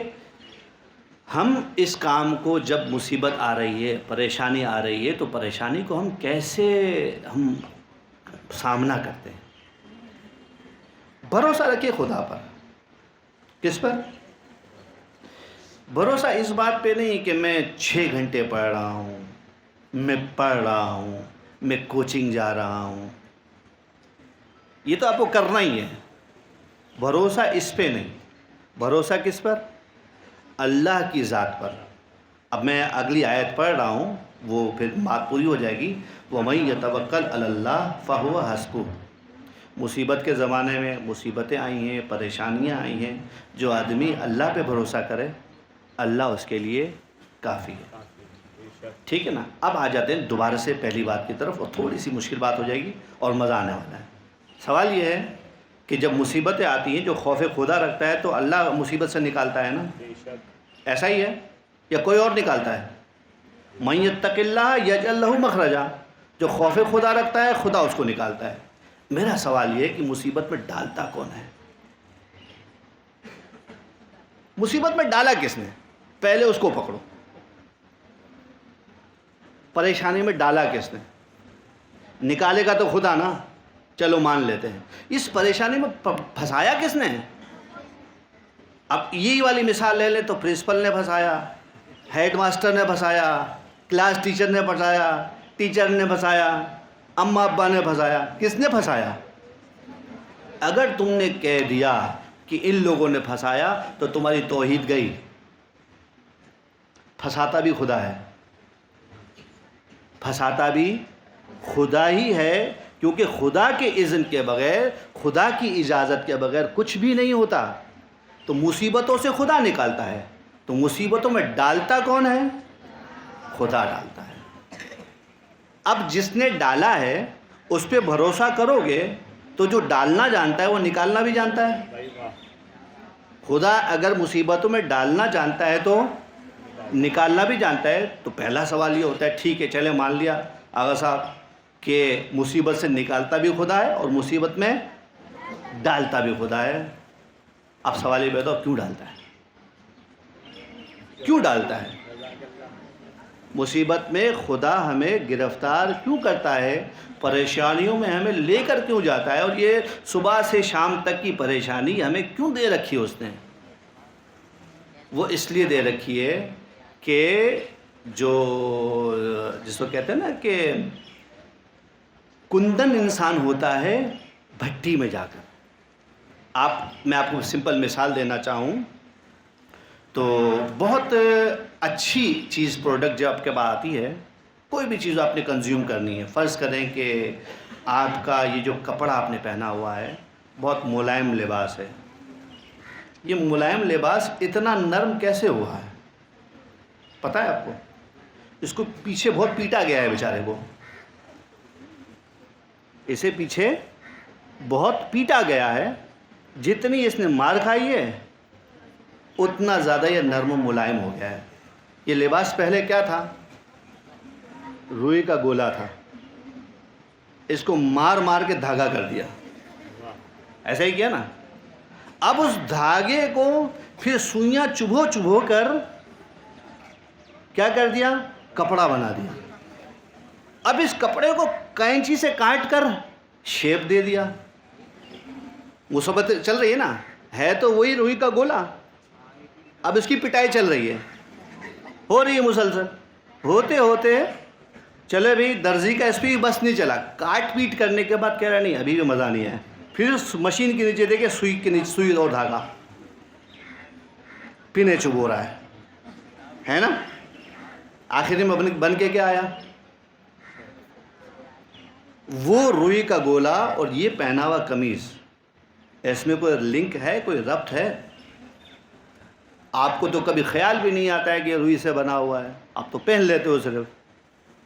ہم اس کام کو جب مصیبت آ رہی ہے، پریشانی آ رہی ہے، تو پریشانی کو ہم کیسے سامنا کرتے ہیں؟ بھروسہ رکھیے خدا پر۔ کس پر؟ بھروسہ اس بات پہ نہیں کہ میں 6 گھنٹے پڑھ رہا ہوں، میں پڑھ رہا ہوں، میں کوچنگ جا رہا ہوں، یہ تو آپ کو کرنا ہی ہے۔ بھروسہ اس پہ نہیں، بھروسہ کس پر؟ اللہ کی ذات پر۔ اب میں اگلی آیت پڑھ رہا ہوں، وہ پھر بات پوری ہو جائے گی۔ وَمَن يَتَوَكَّلْ عَلَى اللَّهِ فَهُوَ حَسْبُهُ۔ مصیبت کے زمانے میں مصیبتیں آئی ہیں، پریشانیاں آئی ہیں، جو آدمی اللہ پہ بھروسہ کرے اللہ اس کے لیے کافی ہے، ٹھیک ہے نا۔ اب آ جاتے ہیں دوبارہ سے پہلی بات کی طرف، اور تھوڑی سی مشکل بات ہو جائے گی اور مزہ آنے والا ہے۔ سوال یہ ہے کہ جب مصیبتیں آتی ہیں، جو خوف خدا رکھتا ہے تو اللہ مصیبت سے نکالتا ہے نا، ایسا ہی ہے یا کوئی اور نکالتا ہے؟ مَن يَتَّقِ اللَّهَ يَجْعَل لَّهُ مَخْرَجًا، جو خوف خدا رکھتا ہے خدا اس کو نکالتا ہے۔ میرا سوال یہ ہے کہ مصیبت میں ڈالتا کون ہے؟ مصیبت میں ڈالا کس نے؟ پہلے اس کو پکڑو۔ پریشانی میں ڈالا کس نے؟ نکالے گا تو خدا نا، چلو مان لیتے ہیں۔ اس پریشانی میں پھنسایا کس نے؟ اب یہی والی مثال لے لیں تو پرنسپل نے پھنسایا، ہیڈ ماسٹر نے پھنسایا، کلاس ٹیچر نے پھنسایا، ٹیچر نے پھنسایا، اماں ابا نے پھنسایا. کس نے پھنسایا؟ اگر تم نے کہہ دیا کہ ان لوگوں نے پھنسایا تو تمہاری توحید گئی. پھنساتا بھی خدا ہے، پھنساتا بھی خدا ہی ہے، کیونکہ خدا کے اذن کے بغیر، خدا کی اجازت کے بغیر کچھ بھی نہیں ہوتا. تو مصیبتوں سے خدا نکالتا ہے، تو مصیبتوں میں ڈالتا کون ہے؟ خدا ڈالتا ہے. اب جس نے ڈالا ہے اس پہ بھروسہ کرو گے تو جو ڈالنا جانتا ہے وہ نکالنا بھی جانتا ہے. خدا اگر مصیبتوں میں ڈالنا جانتا ہے تو نکالنا بھی جانتا ہے. تو پہلا سوال یہ ہوتا ہے ٹھیک ہے چلے مان لیا آغا صاحب کہ مصیبت سے نکالتا بھی خدا ہے اور مصیبت میں ڈالتا بھی خدا ہے. اب سوال یہ بتاؤ کیوں ڈالتا ہے؟ کیوں ڈالتا ہے؟ مصیبت میں خدا ہمیں گرفتار کیوں کرتا ہے؟ پریشانیوں میں ہمیں لے کر کیوں جاتا ہے؟ اور یہ صبح سے شام تک کی پریشانی ہمیں کیوں دے رکھی ہے اس نے؟ وہ اس لیے دے رکھی ہے کہ جو جس کو کہتے ہیں نا کہ کندن انسان ہوتا ہے بھٹی میں جا کر. میں آپ کو سمپل مثال دینا چاہوں تو بہت اچھی چیز پروڈکٹ جب آپ کے پاس آتی ہے، کوئی بھی چیز آپ نے کنزیوم کرنی ہے، فرض کریں کہ آپ کا یہ جو کپڑا آپ نے پہنا ہوا ہے بہت ملائم لباس ہے. یہ ملائم لباس اتنا نرم کیسے ہوا ہے پتہ ہے آپ کو؟ اس کو پیچھے بہت پیٹا گیا ہے بیچارے کو، اسے پیچھے بہت پیٹا گیا ہے. جتنی اس نے مار کھائی ہے اتنا زیادہ یہ نرم و ملائم ہو گیا ہے. یہ لباس پہلے کیا تھا؟ روئی کا گولا تھا. اس کو مار مار کے دھاگا کر دیا، ایسا ہی کیا نا. اب اس دھاگے کو پھر سوئیاں چبھو چبھو کر کیا کر دیا؟ کپڑا بنا دیا. اب اس کپڑے کو کینچی سے کاٹ کر شیپ دے دیا. مصیبت چل رہی ہے نا، ہے تو وہی روئی کا گولا. اب اس کی پٹائی چل رہی ہے، ہو رہی ہے مسلسل. ہوتے ہوتے چلے بھئی درزی کا اس پہ بس نہیں چلا، کاٹ پیٹ کرنے کے بعد کہہ رہا نہیں ابھی بھی مزہ نہیں ہے. پھر مشین کے نیچے دیکھے سوئی کے نیچے سوئی اور دھاگا پینے چبو رہا ہے نا. آخری میں بن کے کیا آیا؟ وہ روئی کا گولا اور یہ پہنا ہوا قمیض. اس میں کوئی لنک ہے، کوئی ربط ہے؟ آپ کو تو کبھی خیال بھی نہیں آتا ہے کہ یہ روئی سے بنا ہوا ہے، آپ تو پہن لیتے ہو صرف.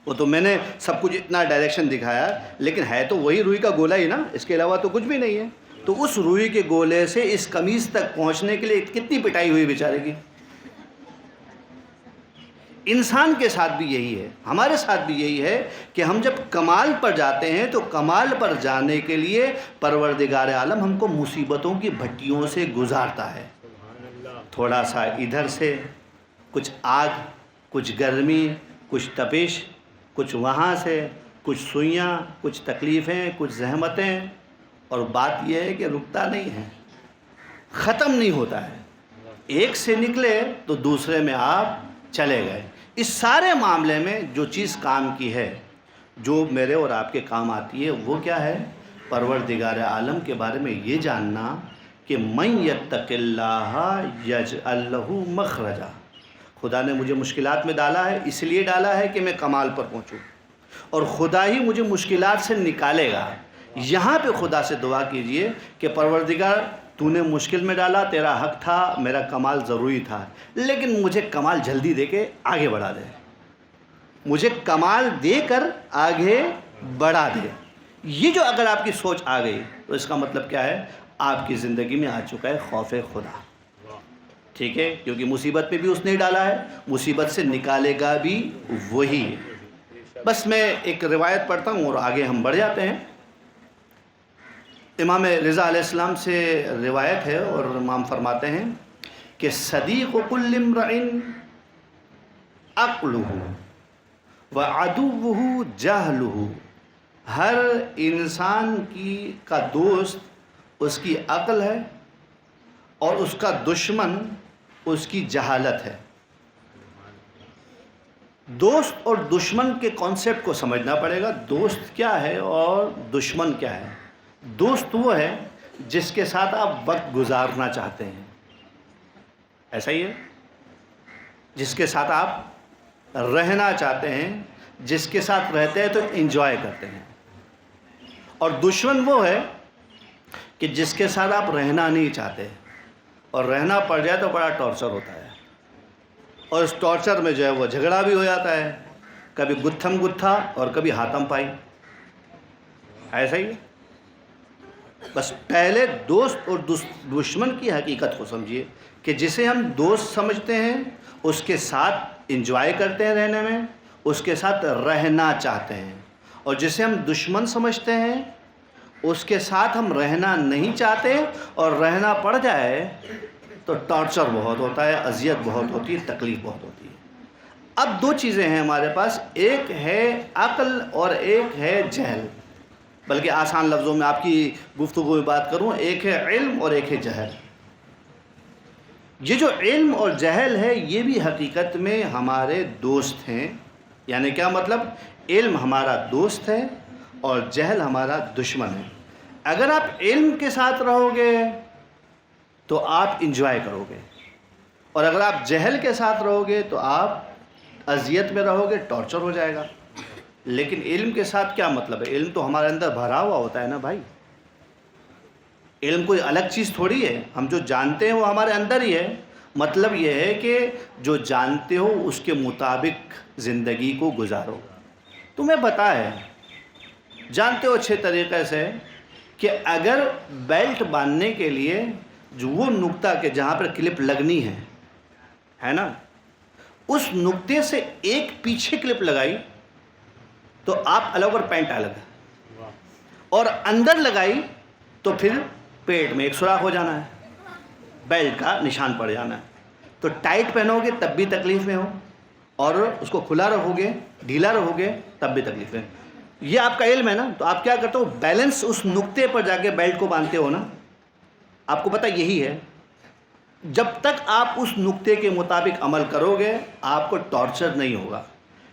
وہ تو میں نے سب کچھ اتنا ڈائریکشن دکھایا لیکن ہے تو وہی روئی کا گولا ہی نا، اس کے علاوہ تو کچھ بھی نہیں ہے. تو اس روئی کے گولے سے اس قمیض تک پہنچنے کے لیے کتنی پٹائی ہوئی بیچارے کی. انسان کے ساتھ بھی یہی ہے، ہمارے ساتھ بھی یہی ہے کہ ہم جب کمال پر جاتے ہیں تو کمال پر جانے کے لیے پروردگار عالم ہم کو مصیبتوں کی بھٹیوں سے گزارتا ہے. تھوڑا سا ادھر سے کچھ آگ، کچھ گرمی، کچھ تپش، کچھ وہاں سے کچھ سوئیاں، کچھ تکلیفیں، کچھ زحمتیں. اور بات یہ ہے کہ رکتا نہیں ہے، ختم نہیں ہوتا ہے. ایک سے نکلے تو دوسرے میں آپ چلے گئے. اس سارے معاملے میں جو چیز کام کی ہے، جو میرے اور آپ کے کام آتی ہے، وہ کیا ہے؟ پروردگار عالم کے بارے میں یہ جاننا کہ من یتق اللہ یجعل لہ مخرجا. خدا نے مجھے مشکلات میں ڈالا ہے، اس لیے ڈالا ہے کہ میں کمال پر پہنچوں، اور خدا ہی مجھے مشکلات سے نکالے گا. یہاں پہ خدا سے دعا کیجئے کہ پروردگار تو نے مشکل میں ڈالا، تیرا حق تھا، میرا کمال ضروری تھا، لیکن مجھے کمال جلدی دے کے آگے بڑھا دے، مجھے کمال دے کر آگے بڑھا دے. یہ جو اگر آپ کی سوچ آ گئی تو اس کا مطلب کیا ہے؟ آپ کی زندگی میں آ چکا ہے خوف خدا. ٹھیک ہے، کیونکہ مصیبت پہ بھی اس نے ڈالا ہے، مصیبت سے نکالے گا بھی وہی. بس میں ایک روایت پڑھتا ہوں اور آگے ہم بڑھ جاتے ہیں. امام رضا علیہ السلام سے روایت ہے اور امام فرماتے ہیں کہ صدیق کل امرئ عقلہ وعدوہ جہلہ. ہر انسان کا دوست اس کی عقل ہے اور اس کا دشمن اس کی جہالت ہے. دوست اور دشمن کے کانسیپٹ کو سمجھنا پڑے گا. دوست کیا ہے اور دشمن کیا ہے؟ دوست وہ ہے جس کے ساتھ آپ وقت گزارنا چاہتے ہیں، ایسا ہی ہے، جس کے ساتھ آپ رہنا چاہتے ہیں، جس کے ساتھ رہتے ہیں تو انجوائے کرتے ہیں. اور دشمن وہ ہے کہ جس کے ساتھ آپ رہنا نہیں چاہتے اور رہنا پڑ جائے تو بڑا ٹارچر ہوتا ہے، اور اس ٹارچر میں جو ہے وہ جھگڑا بھی ہو جاتا ہے، کبھی گتھم گتھا اور کبھی ہاتم پائی. ایسا ہی ہے. بس پہلے دوست اور دشمن کی حقیقت کو سمجھیے کہ جسے ہم دوست سمجھتے ہیں اس کے ساتھ انجوائے کرتے ہیں رہنے میں، اس کے ساتھ رہنا چاہتے ہیں، اور جسے ہم دشمن سمجھتے ہیں اس کے ساتھ ہم رہنا نہیں چاہتے اور رہنا پڑ جائے تو ٹارچر بہت ہوتا ہے، اذیت بہت ہوتی ہے، تکلیف بہت ہوتی ہے. اب دو چیزیں ہیں ہمارے پاس، ایک ہے عقل اور ایک ہے جہل. بلکہ آسان لفظوں میں آپ کی گفتگو میں بات کروں، ایک ہے علم اور ایک ہے جہل. یہ جو علم اور جہل ہے یہ بھی حقیقت میں ہمارے دوست ہیں. یعنی کیا مطلب؟ علم ہمارا دوست ہے اور جہل ہمارا دشمن ہے. اگر آپ علم کے ساتھ رہو گے تو آپ انجوائے کرو گے، اور اگر آپ جہل کے ساتھ رہو گے تو آپ اذیت میں رہو گے، ٹارچر ہو جائے گا. لیکن علم کے ساتھ کیا مطلب ہے؟ علم تو ہمارے اندر بھرا ہوا ہوتا ہے نا بھائی. علم کوئی الگ چیز تھوڑی ہے، ہم جو جانتے ہیں وہ ہمارے اندر ہی ہے. مطلب یہ ہے کہ جو جانتے ہو اس کے مطابق زندگی کو گزارو. تمہیں پتہ ہے، جانتے ہو اچھے طریقے سے کہ اگر بیلٹ باندھنے کے لیے جو وہ نقطہ کہ جہاں پر کلپ لگنی ہے نا، اس نقطے سے ایک پیچھے کلپ لگائی تو آپ الگ اور پینٹ الگ، اور اندر لگائی تو پھر پیٹ میں ایک سوراخ ہو جانا ہے، بیلٹ کا نشان پڑ جانا ہے. تو ٹائٹ پہنو گے تب بھی تکلیف میں ہو، اور اس کو کھلا رہو گے، ڈھیلا رہو گے تب بھی تکلیف میں. یہ آپ کا علم ہے نا. تو آپ کیا کرتے ہو؟ بیلنس اس نقطے پر جا کے بیلٹ کو باندھتے ہو نا. آپ کو پتہ یہی ہے، جب تک آپ اس نقطے کے مطابق عمل کرو گے آپ کو ٹارچر نہیں ہوگا.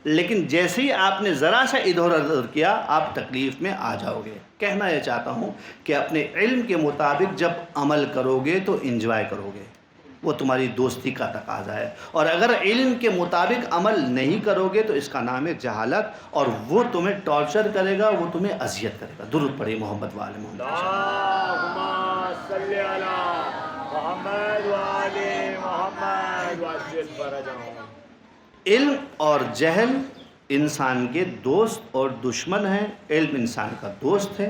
لیکن جیسے ہی آپ نے ذرا سا ادھر ادھر کیا آپ تکلیف میں آ جاؤ گے. کہنا یہ چاہتا ہوں کہ اپنے علم کے مطابق جب عمل کرو گے تو انجوائے کرو گے، وہ تمہاری دوستی کا تقاضا ہے. اور اگر علم کے مطابق عمل نہیں کرو گے تو اس کا نام ہے جہالت، اور وہ تمہیں ٹارچر کرے گا، وہ تمہیں اذیت کرے گا. درود پڑھیے محمد وآل محمد. اللہم صلی علی محمد وآل محمد وعجل فرجہم. علم اور جہل انسان کے دوست اور دشمن ہیں. علم انسان کا دوست ہے،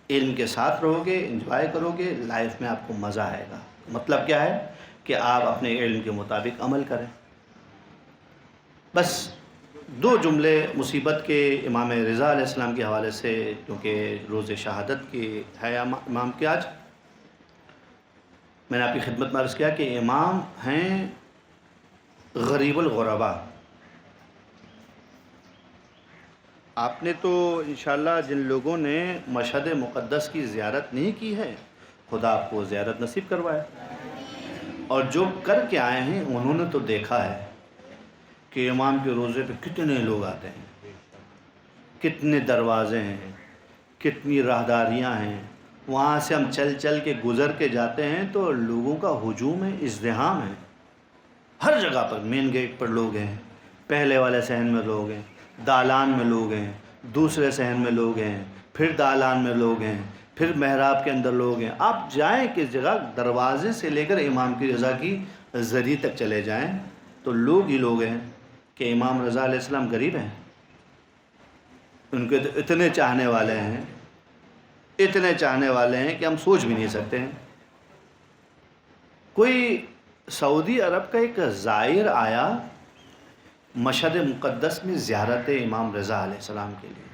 علم کے ساتھ رہو گے، انجوائے کرو گے، لائف میں آپ کو مزہ آئے گا. مطلب کیا ہے کہ آپ اپنے علم کے مطابق عمل کریں. بس دو جملے مصیبت کے امام رضا علیہ السلام کے حوالے سے، کیونکہ روز شہادت کی ہے امام کی آج. میں نے آپ کی خدمت میں عرض کیا کہ امام ہیں غریب الغربا. آپ نے تو انشاءاللہ جن لوگوں نے مشہد مقدس کی زیارت نہیں کی ہے خدا آپ کو زیارت نصیب کروائے، اور جو کر کے آئے ہیں انہوں نے تو دیکھا ہے کہ امام کے روزے پہ کتنے لوگ آتے ہیں، کتنے دروازے ہیں، کتنی راہداریاں ہیں. وہاں سے ہم چل چل کے گزر کے جاتے ہیں تو لوگوں کا ہجوم ہے، ازدحام ہے. ہر جگہ پر مین گیٹ پر لوگ ہیں، پہلے والے صحن میں لوگ ہیں، دالان میں لوگ ہیں، دوسرے صحن میں لوگ ہیں، پھر دالان میں لوگ ہیں، پھر محراب کے اندر لوگ ہیں. آپ جائیں کس جگہ، دروازے سے لے کر امام کی رضا کی زری تک چلے جائیں تو لوگ ہی لوگ ہیں. کہ امام رضا علیہ السلام غریب ہیں؟ ان کے اتنے چاہنے والے ہیں، اتنے چاہنے والے ہیں کہ ہم سوچ بھی نہیں سکتے ہیں. کوئی سعودی عرب کا ایک زائر آیا مشہد مقدس میں زیارت امام رضا علیہ السلام کے لیے،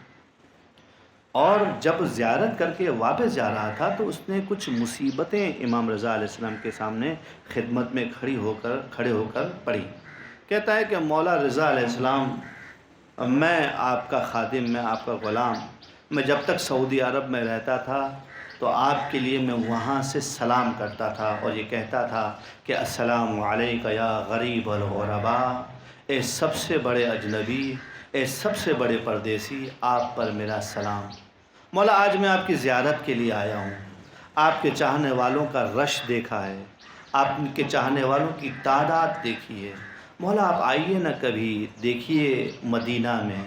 اور جب زیارت کر کے واپس جا رہا تھا تو اس نے کچھ مصیبتیں امام رضا علیہ السلام کے سامنے خدمت میں کھڑے ہو کر پڑھی. کہتا ہے کہ مولا رضا علیہ السلام، میں آپ کا خادم، میں آپ کا غلام، میں جب تک سعودی عرب میں رہتا تھا تو آپ کے لیے میں وہاں سے سلام کرتا تھا اور یہ کہتا تھا کہ السلام علیکہ یا غریب الغرباء، اے سب سے بڑے اجنبی، اے سب سے بڑے پردیسی، آپ پر میرا سلام۔ مولا آج میں آپ کی زیارت کے لیے آیا ہوں، آپ کے چاہنے والوں کا رش دیکھا ہے، آپ کے چاہنے والوں کی تعداد دیکھی ہے۔ مولا آپ آئیے نہ کبھی، دیکھیے مدینہ میں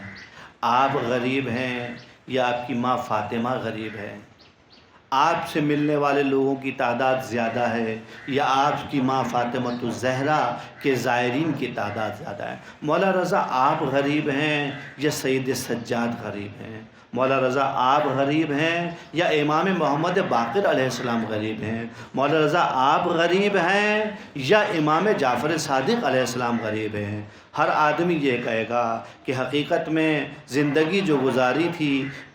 آپ غریب ہیں یا آپ کی ماں فاطمہ غریب ہے، آپ سے ملنے والے لوگوں کی تعداد زیادہ ہے یا آپ کی ماں فاطمہ الزہرا کے زائرین کی تعداد زیادہ ہے۔ مولا رضا آپ غریب ہیں یا سید سجاد غریب ہیں؟ مولا رضا آپ غریب ہیں یا امام محمد باقر علیہ السلام غریب ہیں؟ مولا رضا آپ غریب ہیں یا امام جعفر صادق علیہ السلام غریب ہیں؟ ہر آدمی یہ کہے گا کہ حقیقت میں زندگی جو گزاری تھی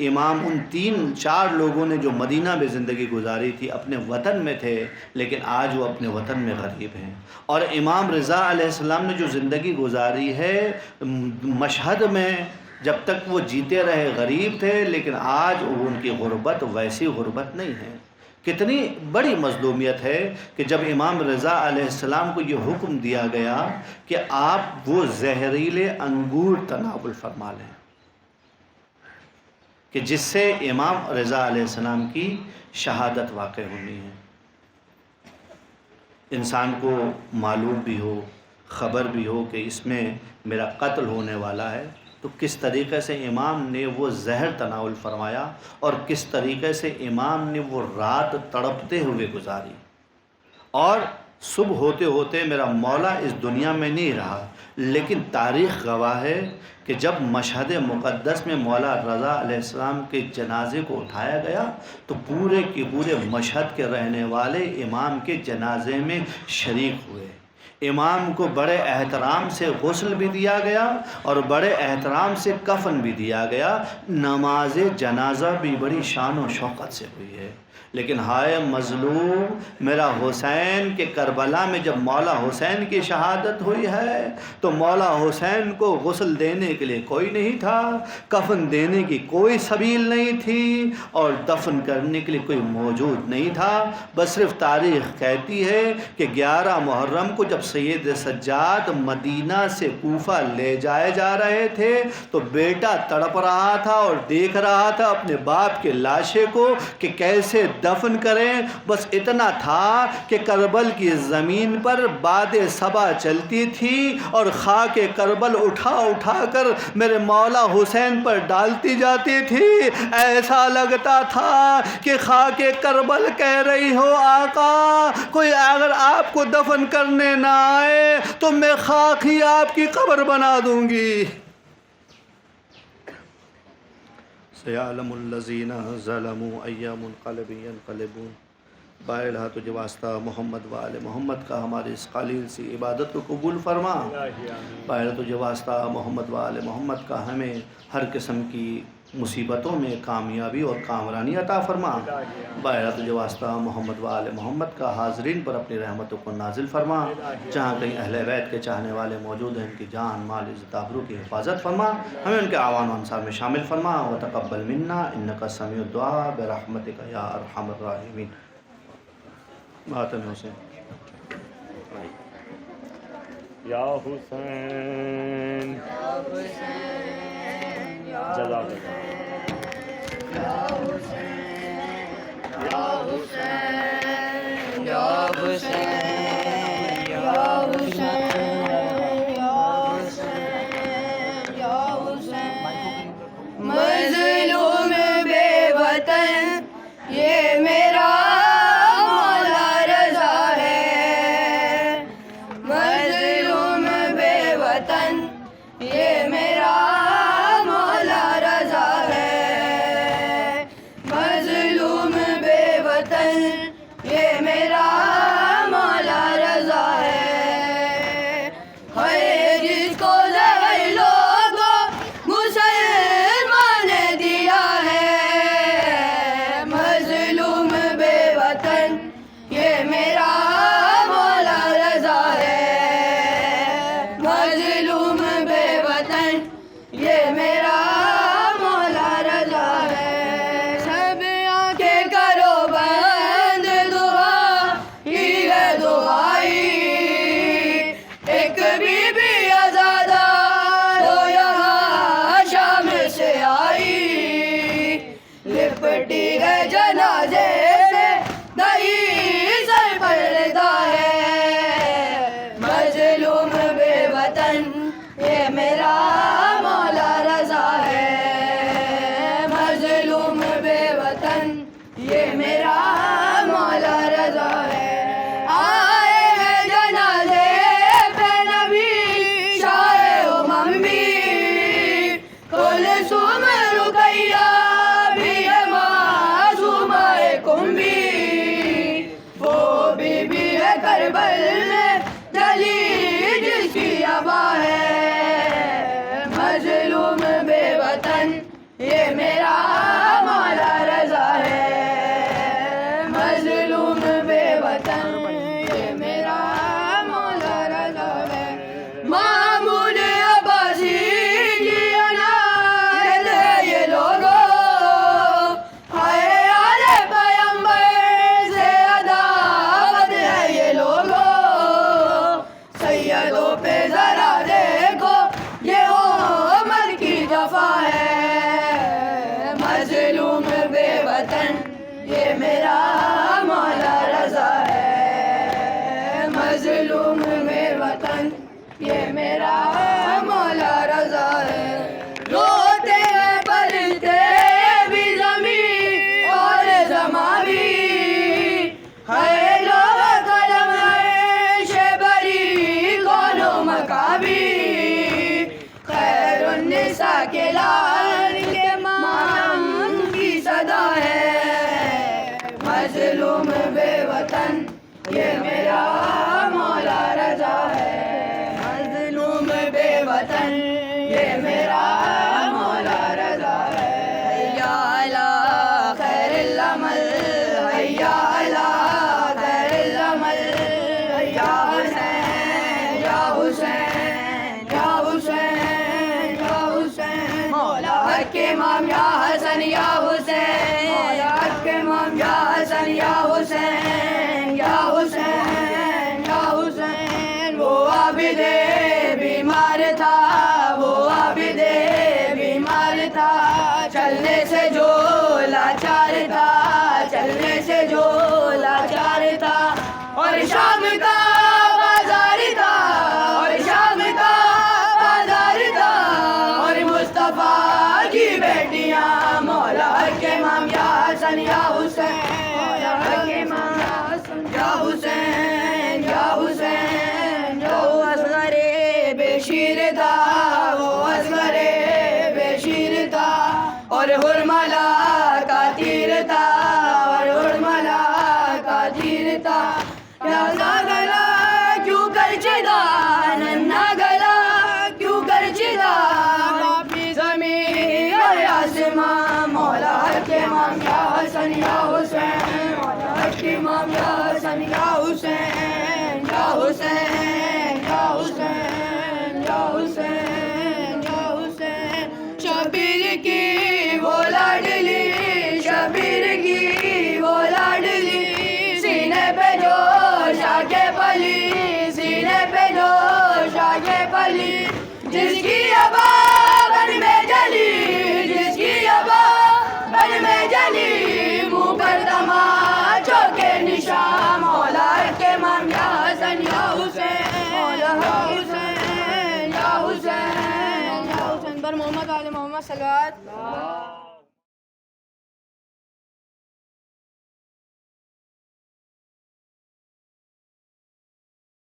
امام ان 3-4 لوگوں نے جو مدینہ میں زندگی گزاری تھی اپنے وطن میں تھے، لیکن آج وہ اپنے وطن میں غریب ہیں۔ اور امام رضا علیہ السلام نے جو زندگی گزاری ہے مشہد میں، جب تک وہ جیتے رہے غریب تھے، لیکن آج ان کی غربت ویسی غربت نہیں ہے۔ کتنی بڑی مظلومیت ہے کہ جب امام رضا علیہ السلام کو یہ حکم دیا گیا کہ آپ وہ زہریلے انگور تناول فرما لیں کہ جس سے امام رضا علیہ السلام کی شہادت واقع ہونی ہے۔ انسان کو معلوم بھی ہو، خبر بھی ہو کہ اس میں میرا قتل ہونے والا ہے، تو کس طریقے سے امام نے وہ زہر تناول فرمایا اور کس طریقے سے امام نے وہ رات تڑپتے ہوئے گزاری۔ اور صبح ہوتے ہوتے میرا مولا اس دنیا میں نہیں رہا، لیکن تاریخ گواہ ہے کہ جب مشہد مقدس میں مولا رضا علیہ السلام کے جنازے کو اٹھایا گیا تو پورے کے پورے مشہد کے رہنے والے امام کے جنازے میں شریک ہوئے۔ امام کو بڑے احترام سے غسل بھی دیا گیا اور بڑے احترام سے کفن بھی دیا گیا، نماز جنازہ بھی بڑی شان و شوقت سے ہوئی ہے۔ لیکن ہائے مظلوم میرا حسین کے کربلا میں جب مولا حسین کی شہادت ہوئی ہے تو مولا حسین کو غسل دینے کے لیے کوئی نہیں تھا، کفن دینے کی کوئی سبیل نہیں تھی اور دفن کرنے کے لیے کوئی موجود نہیں تھا۔ بس صرف تاریخ کہتی ہے کہ 11 محرم کو جب سید سجاد مدینہ سے کوفہ لے جائے جا رہے تھے تو بیٹا تڑپ رہا تھا اور دیکھ رہا تھا اپنے باپ کے لاشے کو کہ کیسے دفن کریں۔ بس اتنا تھا کہ کربل کی زمین پر باد صبا چلتی تھی اور خاک کربل اٹھا اٹھا کر میرے مولا حسین پر ڈالتی جاتی تھی۔ ایسا لگتا تھا کہ خاک کربل کہہ رہی ہو آقا کوئی اگر آپ کو دفن کرنے نہ آئے تو میں خاک ہی آپ کی قبر بنا دوں گی۔ سیعلم الذین ظلموا ای منقلب ینقلبون۔ باہر تجھے واسطہ محمد و آل محمد کا ہماری اس قلیل سی عبادت کو قبول فرما۔ باہر تجھے واسطہ محمد و آل محمد کا ہمیں ہر قسم کی مصیبتوں میں کامیابی اور کامرانی عطا فرما۔ باہر تجھے واسطہ محمد و آل محمد کا حاضرین پر اپنی رحمتوں کو نازل فرما۔ جہاں کہیں اہل بیت کے چاہنے والے موجود ہیں ان کی جان مال عزت آبرو کی حفاظت فرما، ہمیں ان کے اعوان و انصار میں شامل فرما۔ وتقبل منا انک سمیع الدعاء برحمتک یا ارحم الراحمین۔ ماتم حسین یا حسین جزاک مظلوم بے وطن یہ میرا مولا رضا ہے، مظلوم بے وطن یہ میرا مولا رضا ہے، مظلوم بے وطن یہ میرا مولا رضا ہے۔ ہے جس کو زہر لوگوں مسلمان نے دیا ہے، مظلوم بے وطن یہ میرا مولا رضا ہے، مظلوم بے وطن یہ میرا مولا رضا ہے۔ سب آنکھیں کرو بند، دعا ہی ہے دعائی، ایک بی بی آزادہ مظلوم بے وطن یہ میرا مولا رضا ہے. روتے ہیں فرشتے بھی زمین اور زماں بھی ہے لوح قلم عرش بری کون و مکان بھی. خیر النساء کے لال کے مام کی صدا ہے. مظلوم بے وطن یہ میرا مولا رضا ہے. مظلوم بے وطن یہ میرا مولا رضا ہے. حیا علی خیر العمل حیا علی خیر العمل. یا حسین یا حسین یا حسین یا حسین. مولا حق امام یا حسن یا حسین. مولا حق امام یا حسن یا حسین یا حسین یا حسین. وہ عابد بیمار تھا وہ عابد بیمار تھا. چلنے سے جو لاچار تھا چلنے سے جو لاچار تھا. اور شام کا بازار تھا اور شام کا بازار تھا. اور مصطفیٰ کی بیٹیاں مولا کے امام یا حسن یا حسین. مولا کے امام یا حسن یا حسین یا حسین. جو اصغر بے شیر تھا وہ اصغر بے شیر تھا. اور حرملہ کا تیر تھا اور حرملہ کا تیر تھا. پیاسا گلا کیوں کرچدا ننا گلا کیوں کرچدا. کافی زمین اور آسمان مولا کے امام یا حسن یا حسین. مولا کے امام یا حسن یا حسین یا حسین یا حسین یا حسین یا حسین. شبیر کی وہ لاڈلی شبیر کی وہ لاڈلی. سینے پہ جوش آگے پلی سینے پہ جوش آگے پلی. جس کی ابا بن میں جلی جس کی ابا بن میں جلی. منہ پر تماچوں کے نشان مولا کے امام یا حسن یا حسین. مولا حسین یا حسین یا حسین. پر محمد آل محمد صلوات.